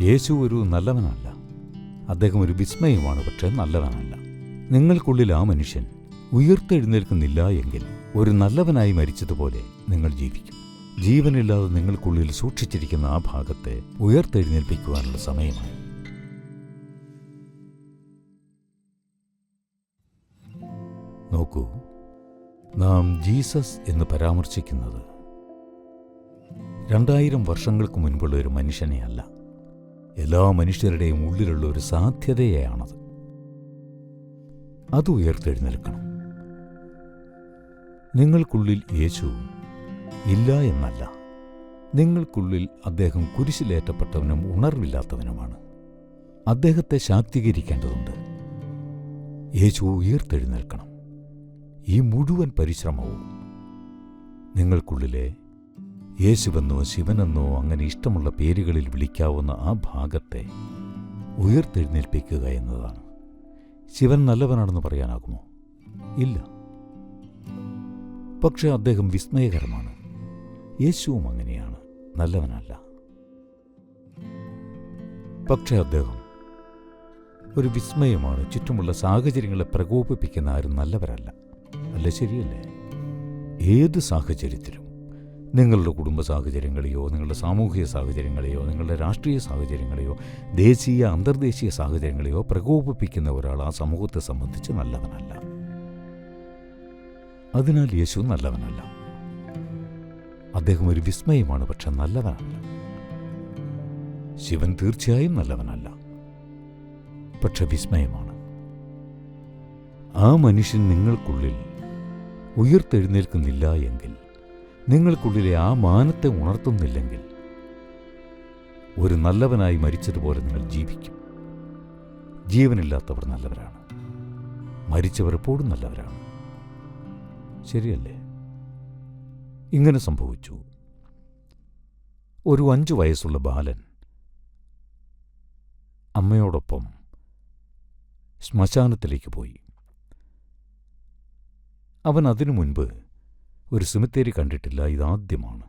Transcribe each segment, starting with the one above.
യേശു ഒരു നല്ലവനല്ല. അദ്ദേഹം ഒരു വിസ്മയമാണ്, പക്ഷേ നല്ലവനല്ല. നിങ്ങൾക്കുള്ളിൽ ആ മനുഷ്യൻ ഉയർത്തെഴുന്നേൽക്കുന്നില്ല എങ്കിൽ ഒരു നല്ലവനായി മരിച്ചതുപോലെ നിങ്ങൾ ജീവിക്കും. ജീവനില്ലാതെ നിങ്ങൾക്കുള്ളിൽ സൂക്ഷിച്ചിരിക്കുന്ന ആ ഭാഗത്തെ ഉയർത്തെഴുന്നേൽപ്പിക്കുവാനുള്ള സമയമായി. നോക്കൂ, നാം ജീസസ് എന്ന് പരാമർശിക്കുന്നത് 2000 വർഷങ്ങൾക്ക് മുൻപുള്ള ഒരു മനുഷ്യനെയല്ല, എല്ലാ മനുഷ്യരുടെയും ഉള്ളിലുള്ള ഒരു സാധ്യതയെയാണത്. അത് ഉയർത്തെഴുന്നേൽക്കണം. നിങ്ങൾക്കുള്ളിൽ യേശു ഇല്ല എന്നല്ല, നിങ്ങൾക്കുള്ളിൽ അദ്ദേഹം കുരിശിലേറ്റപ്പെട്ടവനും ഉണർവില്ലാത്തവനുമാണ്. അദ്ദേഹത്തെ ശാക്തീകരിക്കേണ്ടതുണ്ട്. യേശു ഉയർത്തെഴുന്നേൽക്കണം. ഈ മുഴുവൻ പരിശ്രമവും നിങ്ങൾക്കുള്ളിലെ യേശുവെന്നോ ശിവനെന്നോ അങ്ങനെ ഇഷ്ടമുള്ള പേരുകളിൽ വിളിക്കാവുന്ന ആ ഭാഗത്തെ ഉയർത്തെഴുന്നേൽപ്പിക്കുക എന്നതാണ്. ശിവൻ നല്ലവനാണെന്ന് പറയാനാകുമോ? ഇല്ല. പക്ഷെ അദ്ദേഹം വിസ്മയകരമാണ്. യേശുവും അങ്ങനെയാണ്, നല്ലവനല്ല. പക്ഷെ അദ്ദേഹം ഒരു വിസ്മയമാണ്. ചുറ്റുമുള്ള സാഹചര്യങ്ങളെ പ്രകോപിപ്പിക്കുന്ന ആരും നല്ലവരല്ല. അല്ല, ശരിയല്ലേ? ഏത് സാഹചര്യത്തിലും നിങ്ങളുടെ കുടുംബ സാഹചര്യങ്ങളെയോ നിങ്ങളുടെ സാമൂഹിക സാഹചര്യങ്ങളെയോ നിങ്ങളുടെ രാഷ്ട്രീയ സാഹചര്യങ്ങളെയോ ദേശീയ അന്തർദേശീയ സാഹചര്യങ്ങളെയോ പ്രകോപിപ്പിക്കുന്ന ഒരാൾ ആ സമൂഹത്തെ സംബന്ധിച്ച് നല്ലവനല്ല. അതിനാൽ യേശു നല്ലവനല്ല. അദ്ദേഹം ഒരു വിസ്മയമാണ്, പക്ഷെ നല്ലവനല്ല. ശിവൻ തീർച്ചയായും നല്ലവനല്ല, പക്ഷെ വിസ്മയമാണ്. ആ മനുഷ്യൻ നിങ്ങൾക്കുള്ളിൽ ഉയർത്തെഴുന്നേൽക്കുന്നില്ല എങ്കിൽ, നിങ്ങൾക്കുള്ളിലെ ആ മാനത്തെ ഉണർത്തുന്നില്ലെങ്കിൽ, ഒരു നല്ലവനായി മരിച്ചതുപോലെ നിങ്ങൾ ജീവിക്കും. ജീവനില്ലാത്തവർ നല്ലവരാണ്, മരിച്ചവർ എപ്പോഴും നല്ലവരാണ്. ശരിയല്ലേ? ഇങ്ങനെ സംഭവിച്ചു. ഒരു 5 വയസ്സുള്ള ബാലൻ അമ്മയോടൊപ്പം ശ്മശാനത്തിലേക്ക് പോയി. അവൻ അതിനു മുൻപ് ഒരു സെമിത്തേരി കണ്ടിട്ടില്ല. ഇതാദ്യമാണ്.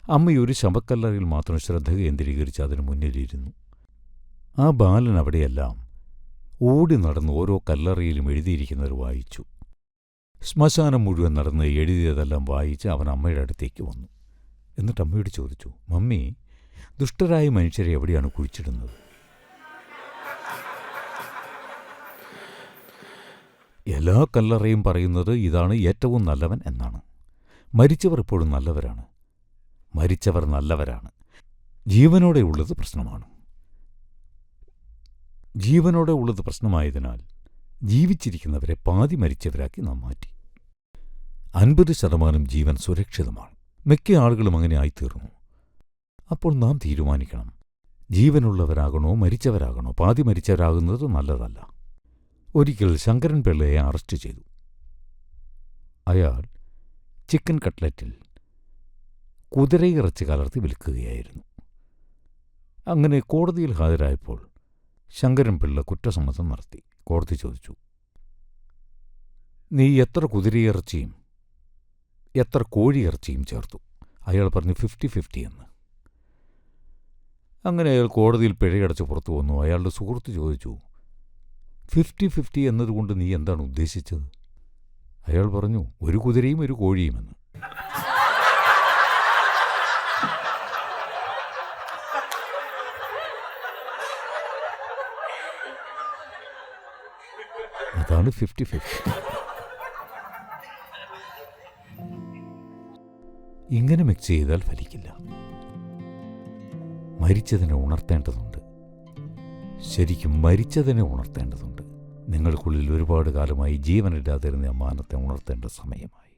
അമ്മ ഒരു ശവക്കല്ലറയിൽ മാത്രം ശ്രദ്ധ കേന്ദ്രീകരിച്ച് അതിനു മുന്നിലിരുന്നു. ആ ബാലൻ അവിടെയെല്ലാം ഓടി നടന്ന് ഓരോ കല്ലറയിലും എഴുതിയിരിക്കുന്നത് വായിച്ചു. ശ്മശാനം മുഴുവൻ നടന്ന് എഴുതിയതെല്ലാം വായിച്ച് അവൻ അമ്മയുടെ അടുത്തേക്ക് വന്നു. എന്നിട്ട് അമ്മയോട് ചോദിച്ചു, മമ്മി, ദുഷ്ടരായ മനുഷ്യരെ എവിടെയാണ് കുഴിച്ചിടുന്നത്? എല്ലാ കല്ലറയും പറയുന്നത് ഇതാണ് ഏറ്റവും നല്ലവൻ എന്നാണ്. മരിച്ചവർ എപ്പോഴും നല്ലവരാണ്. മരിച്ചവർ നല്ലവരാണ്. ജീവനോടെ ഉള്ളത് പ്രശ്നമാണ്. ജീവനോടെ ഉള്ളത് പ്രശ്നമായതിനാൽ ജീവിച്ചിരിക്കുന്നവരെ പാതി മരിച്ചവരാക്കി നാം മാറ്റി. 50% ജീവൻ സുരക്ഷിതമാണ്. മിക്ക ആളുകളും അങ്ങനെ ആയിത്തീർന്നു. അപ്പോൾ നാം തീരുമാനിക്കണം, ജീവനുള്ളവരാകണോ മരിച്ചവരാകണോ? പാതി മരിച്ചവരാകുന്നത് നല്ലതല്ല. ഒരിക്കൽ ശങ്കരൻ പിള്ളയെ അറസ്റ്റ് ചെയ്തു. അയാൾ ചിക്കൻ കട്ട്ലറ്റിൽ കുതിരയിറച്ചി കലർത്തി വിൽക്കുകയായിരുന്നു. അങ്ങനെ കോടതിയിൽ ഹാജരായപ്പോൾ ശങ്കരൻ പിള്ള കുറ്റസമ്മതം നടത്തി. കോടതി ചോദിച്ചു, നീ എത്ര കുതിരയിറച്ചിയും എത്ര കോഴിയിറച്ചിയും ചേർത്തു? അയാൾ പറഞ്ഞു 50-50 എന്ന്. അങ്ങനെ അയാൾ കോടതിയിൽ പിഴയടച്ച് പുറത്തു വന്നു. അയാളുടെ സുഹൃത്ത് ചോദിച്ചു, 50-50 എന്നതുകൊണ്ട് നീ എന്താണ് ഉദ്ദേശിച്ചത്? അയാൾ പറഞ്ഞു, ഒരു കുതിരയും ഒരു കോഴിയുമെന്ന്. അതാണ് 50-50. ഇങ്ങനെ മിക്സ് ചെയ്താൽ ഫലിക്കില്ല. മരിച്ചതിനെ ഉണർത്തേണ്ടതുണ്ട്. ശരിക്കും മരിച്ചതിനെ ഉണർത്തേണ്ടതുണ്ട്. നിങ്ങൾക്കുള്ളിൽ ഒരുപാട് കാലമായി ജീവനില്ലാതിരുന്ന മാനത്തെ ഉണർത്തേണ്ട സമയമായി.